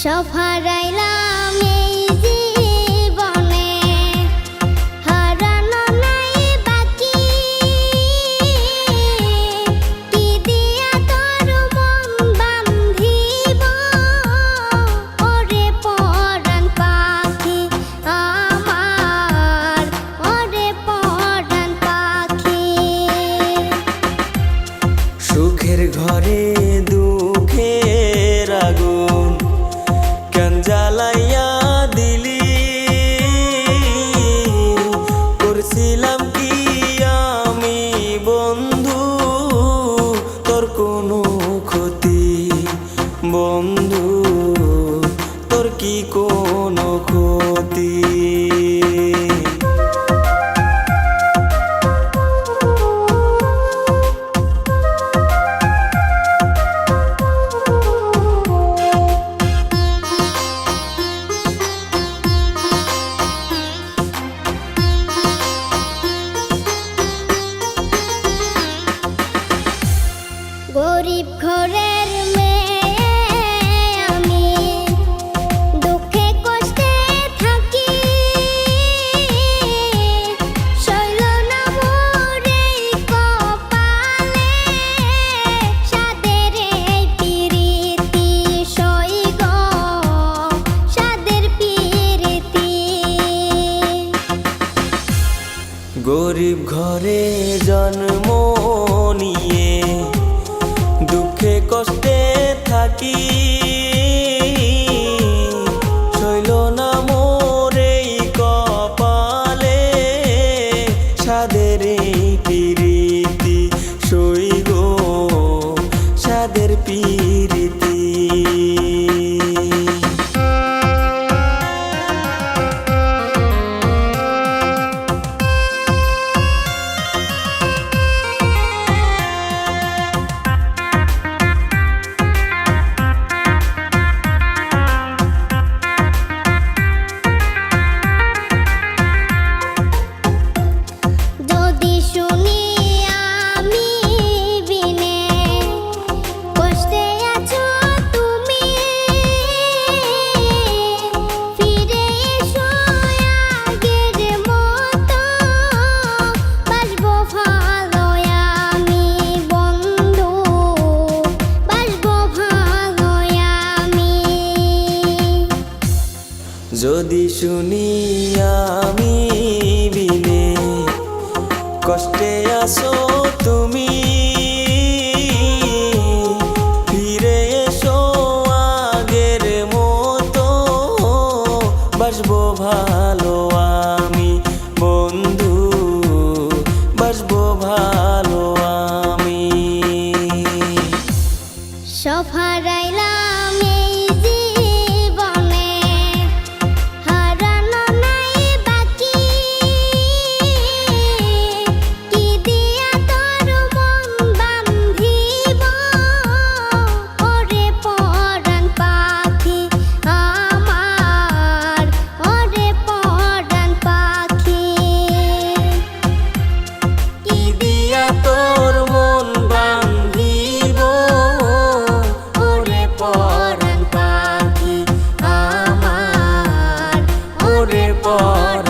সব হারাইলাম এই জীবনে, হারানো নাই বাকি। কি দিয়া তোর মন বান্ধিব, ওরে পরাণ পাখি আমার, ওরে পরাণ পাখি। সুখের ঘরে দুঃখের আগুন কেন জ্বালাইয়া দিলি, করছিলাম কি আমি বন্ধু তোর কোনো ক্ষতি, বন্ধু তোর কি কোনো ক্ষতি। গরিব ঘরের মেয়ে আমি, দুঃখে কষ্টে থাকি। সইল না মোর এই কপালে, সাদের এই পিরিতি সই গো, সাদের পিরিতি। গরিব ঘরে জন্ম নিয়ে দুঃখে কষ্টে থাকি, সইল না মোর এই কপালে, সাদের এই পিরিতি সই গো, সাদের পিরিতি। যদি শুনি আমি বিনে কষ্টে আছো তুমি, ফিরে এসো আগের মতো, বাসবো ভালো আমি বন্ধু, বাসবো ভালো আমি। যদি শুনি আমি বিনে কষ্টে আসো তুমি, ফিরে এসো আগের মতো, বাসবো ভালো আমি বন্ধু, বাসবো ভালো আমি। সব হারাইলাম এই জীবনে, হারানো নাই বাকি। কি দিয়া তোর মন বান্ধিব, ওরে পরাণ পাখি আমার, ওরে পরাণ পাখি। কি দিয়া তোর মন বান্ধিব, ওরে পরাণ পাখি আমার, ওরে পরাণ